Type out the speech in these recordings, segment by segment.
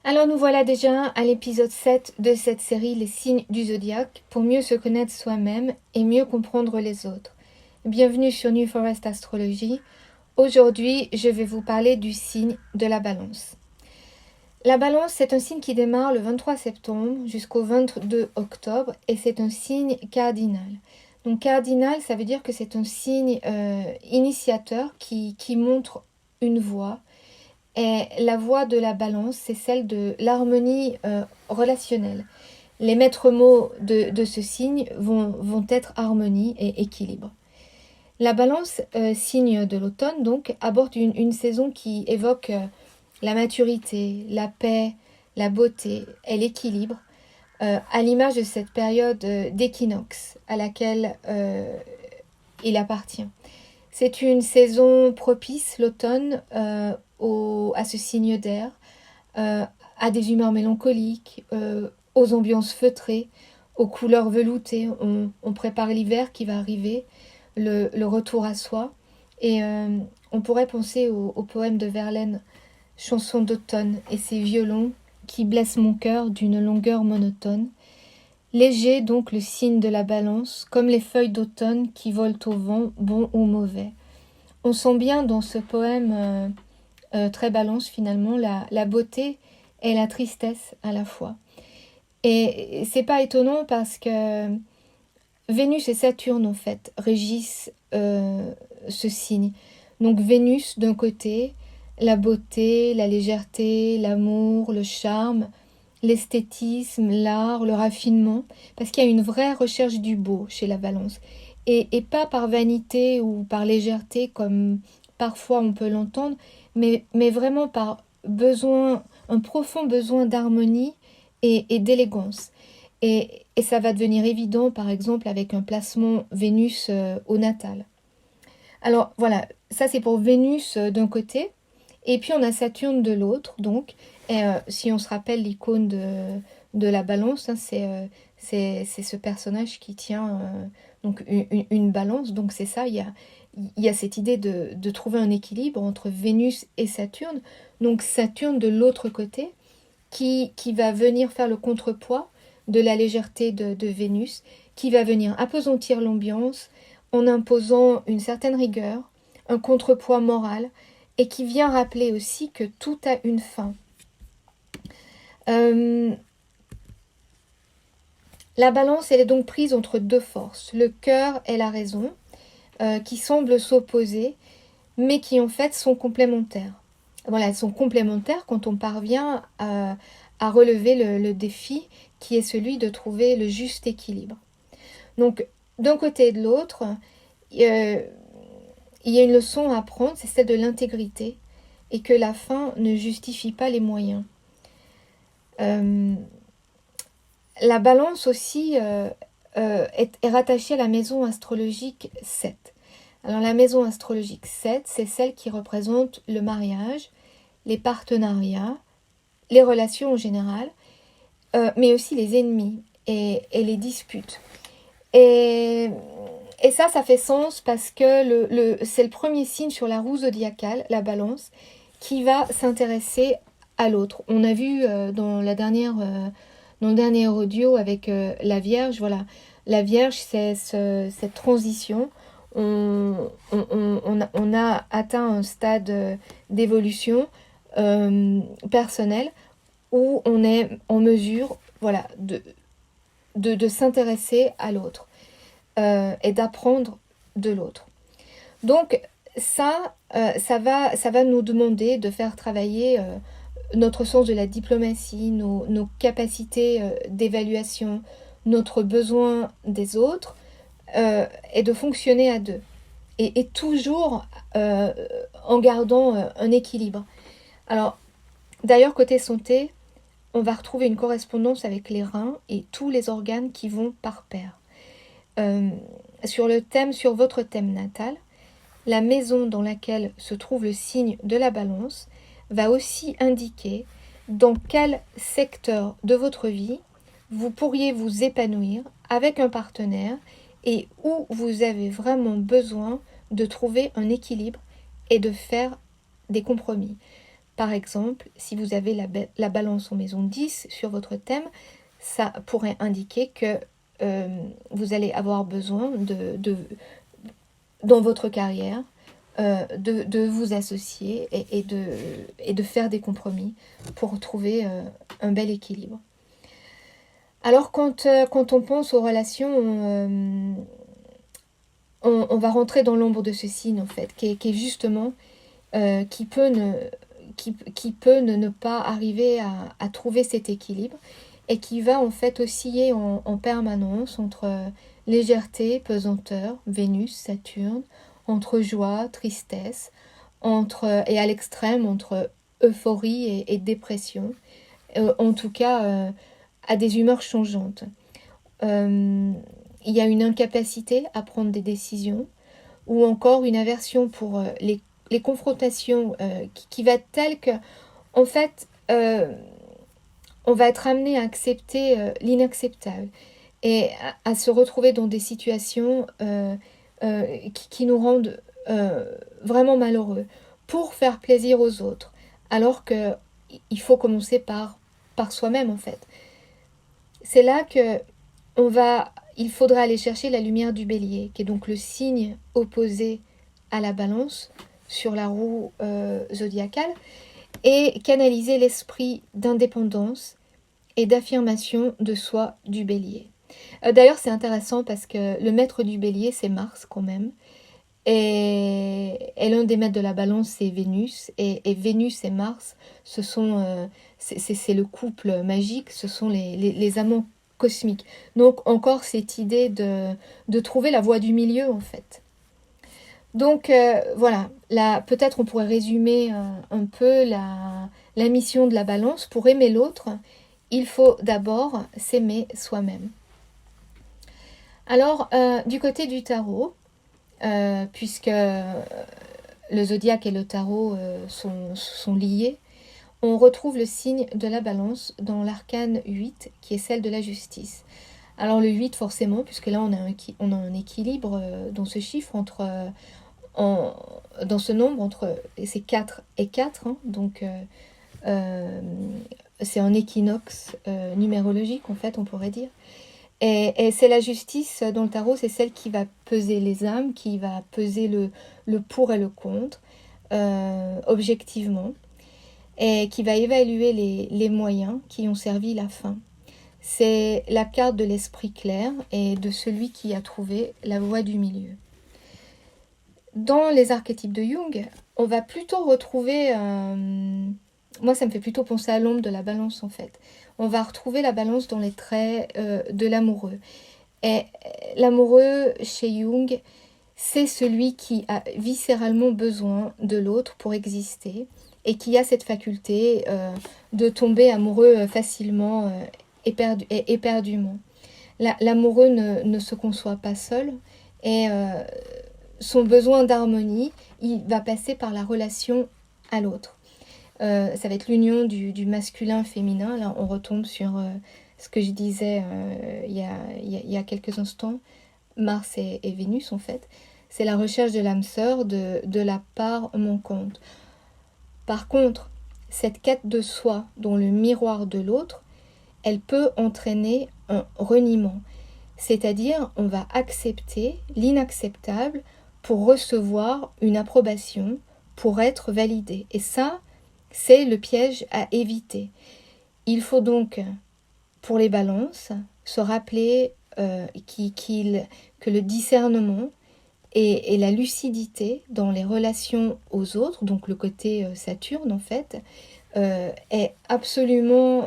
Alors nous voilà déjà à l'épisode 7 de cette série Les signes du zodiaque pour mieux se connaître soi-même et mieux comprendre les autres. Bienvenue sur New Forest Astrologie. Aujourd'hui, je vais vous parler du signe de la Balance. La Balance, c'est un signe qui démarre le 23 septembre jusqu'au 22 octobre et c'est un signe cardinal. Donc cardinal, ça veut dire que c'est un signe initiateur qui montre une voie. Et la voie de la Balance, c'est celle de l'harmonie relationnelle. Les maîtres mots de ce signe vont être harmonie et équilibre. La Balance, signe de l'automne, donc, aborde une saison qui évoque la maturité, la paix, la beauté et l'équilibre, à l'image de cette période d'équinoxe à laquelle il appartient. C'est une saison propice, l'automne, à ce signe d'air, à des humeurs mélancoliques, aux ambiances feutrées, aux couleurs veloutées. On prépare l'hiver qui va arriver, le retour à soi. Et on pourrait penser au poème de Verlaine, Chanson d'automne, et ses violons qui blessent mon cœur d'une longueur monotone. Léger donc le signe de la Balance, comme les feuilles d'automne qui volent au vent, bon ou mauvais. On sent bien dans ce poème très Balance finalement la beauté et la tristesse à la fois. Et c'est pas étonnant parce que Vénus et Saturne en fait régissent ce signe. Donc Vénus d'un côté, la beauté, la légèreté, l'amour, le charme, l'esthétisme, l'art, le raffinement, parce qu'il y a une vraie recherche du beau chez la Balance. Et pas par vanité ou par légèreté comme parfois on peut l'entendre, mais vraiment par besoin, un profond besoin d'harmonie et d'élégance. Et ça va devenir évident par exemple avec un placement Vénus au natal. Alors voilà, ça c'est pour Vénus d'un côté, et puis on a Saturne de l'autre, donc, et, si on se rappelle l'icône de la Balance, hein, c'est ce personnage qui tient donc une balance, donc c'est ça, il y a cette idée de trouver un équilibre entre Vénus et Saturne, donc Saturne de l'autre côté, qui va venir faire le contrepoids de la légèreté de Vénus, qui va venir appesantir l'ambiance en imposant une certaine rigueur, un contrepoids moral, et qui vient rappeler aussi que tout a une fin. La Balance, elle est donc prise entre deux forces, le cœur et la raison, qui semblent s'opposer, mais qui en fait sont complémentaires. Voilà, elles sont complémentaires quand on parvient à relever le défi qui est celui de trouver le juste équilibre. Donc, d'un côté et de l'autre, il y a une leçon à apprendre, c'est celle de l'intégrité, et que la fin ne justifie pas les moyens. La Balance aussi est rattachée à la maison astrologique 7. Alors la maison astrologique 7, c'est celle qui représente le mariage, les partenariats, les relations en général, mais aussi les ennemis et les disputes. Et ça fait sens parce que c'est le premier signe sur la roue zodiacale, la Balance, qui va s'intéresser à l'autre. On a vu dans le dernier audio avec la Vierge, voilà. La Vierge, c'est cette transition. On a atteint un stade d'évolution personnelle où on est en mesure, voilà, de s'intéresser à l'autre et d'apprendre de l'autre. Donc ça va nous demander de faire travailler notre sens de la diplomatie, nos capacités d'évaluation, notre besoin des autres et de fonctionner à deux. Et toujours en gardant un équilibre. Alors, d'ailleurs, côté santé, on va retrouver une correspondance avec les reins et tous les organes qui vont par paire. Sur votre thème natal, la maison dans laquelle se trouve le signe de la Balance va aussi indiquer dans quel secteur de votre vie vous pourriez vous épanouir avec un partenaire et où vous avez vraiment besoin de trouver un équilibre et de faire des compromis. Par exemple, si vous avez la balance en maison 10 sur votre thème, ça pourrait indiquer que vous allez avoir besoin dans votre carrière de vous associer et de faire des compromis pour trouver un bel équilibre. Alors quand on pense aux relations, on va rentrer dans l'ombre de ce signe en fait, qui est justement qui peut ne pas arriver à trouver cet équilibre et qui va en fait osciller en permanence entre légèreté, pesanteur, Vénus, Saturne, entre joie, tristesse, et à l'extrême entre euphorie et dépression, en tout cas à des humeurs changeantes. Il y a une incapacité à prendre des décisions ou encore une aversion pour les confrontations qui va être telle que, en fait, on va être amené à accepter l'inacceptable et à se retrouver dans des situations qui nous rendent vraiment malheureux pour faire plaisir aux autres, alors qu'il faut commencer par soi-même en fait. C'est là que il faudra aller chercher la lumière du bélier, qui est donc le signe opposé à la balance sur la roue zodiacale, et canaliser l'esprit d'indépendance et d'affirmation de soi du bélier. D'ailleurs, c'est intéressant parce que le maître du bélier, c'est Mars quand même, et l'un des maîtres de la balance, c'est Vénus, et Vénus et Mars, c'est le couple magique, ce sont les amants cosmiques. Donc encore cette idée de trouver la voie du milieu en fait. Donc voilà, là peut-être on pourrait résumer un peu la mission de la balance. Pour aimer l'autre, il faut d'abord s'aimer soi-même. Alors du côté du tarot, puisque le zodiaque et le tarot sont liés, on retrouve le signe de la balance dans l'arcane 8, qui est celle de la justice. Alors le 8 forcément, puisque là on a un équilibre dans ce chiffre, dans ce nombre, c'est 4 et 4, hein, donc c'est un équinoxe numérologique en fait, on pourrait dire. Et c'est la justice dans le tarot, c'est celle qui va peser les âmes, qui va peser le pour et le contre, objectivement, et qui va évaluer les moyens qui ont servi la fin. C'est la carte de l'esprit clair et de celui qui a trouvé la voie du milieu. Dans les archétypes de Jung, on va plutôt retrouver... moi, ça me fait plutôt penser à l'ombre de la balance, en fait. On va retrouver la balance dans les traits de l'amoureux. Et l'amoureux, chez Jung, c'est celui qui a viscéralement besoin de l'autre pour exister et qui a cette faculté de tomber amoureux facilement éperdument. L'amoureux ne se conçoit pas seul et son besoin d'harmonie, il va passer par la relation à l'autre. Ça va être l'union du masculin-féminin. Là, on retombe sur ce que je disais il y a quelques instants, Mars et Vénus en fait. C'est la recherche de l'âme sœur, de la part manquante. Par contre, cette quête de soi dans le miroir de l'autre, elle peut entraîner un reniement. C'est-à-dire, on va accepter l'inacceptable pour recevoir une approbation, pour être validé. Et ça, c'est le piège à éviter. Il faut donc, pour les balances, se rappeler que le discernement et la lucidité dans les relations aux autres, donc le côté Saturne en fait, est absolument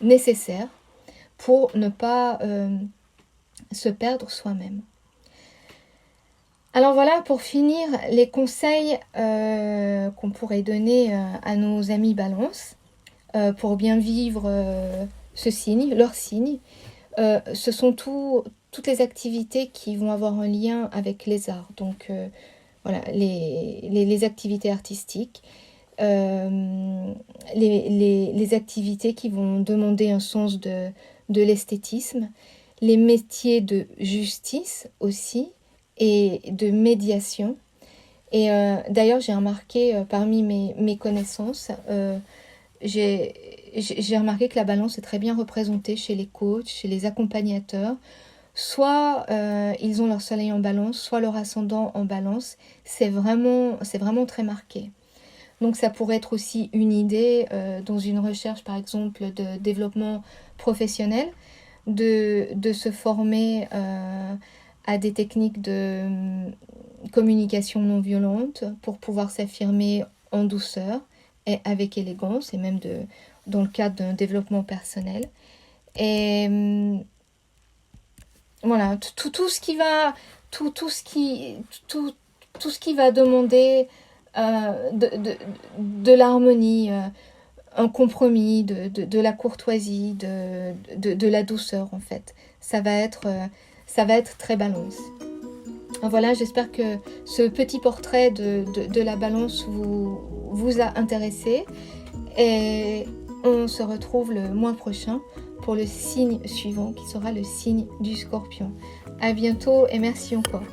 nécessaire pour ne pas se perdre soi-même. Alors voilà, pour finir, les conseils qu'on pourrait donner à nos amis Balance pour bien vivre ce signe, leur signe, ce sont toutes les activités qui vont avoir un lien avec les arts. Donc voilà, les activités artistiques, les activités qui vont demander un sens de l'esthétisme, les métiers de justice aussi, et de médiation, Et d'ailleurs, j'ai remarqué parmi mes connaissances, j'ai remarqué que la balance est très bien représentée chez les coachs, chez les accompagnateurs. Soit ils ont leur soleil en balance, soit leur ascendant en balance. C'est vraiment très marqué. Donc ça pourrait être aussi une idée dans une recherche, par exemple, de développement professionnel, de se former à des techniques de communication non violente pour pouvoir s'affirmer en douceur et avec élégance, et même dans le cadre d'un développement personnel. Et voilà, tout ce qui va, tout ce qui va demander de l'harmonie, un compromis, de la courtoisie, de la douceur en fait. Ça va être très balance. Voilà, j'espère que ce petit portrait de la balance vous a intéressé. Et on se retrouve le mois prochain pour le signe suivant qui sera le signe du Scorpion. À bientôt et merci encore.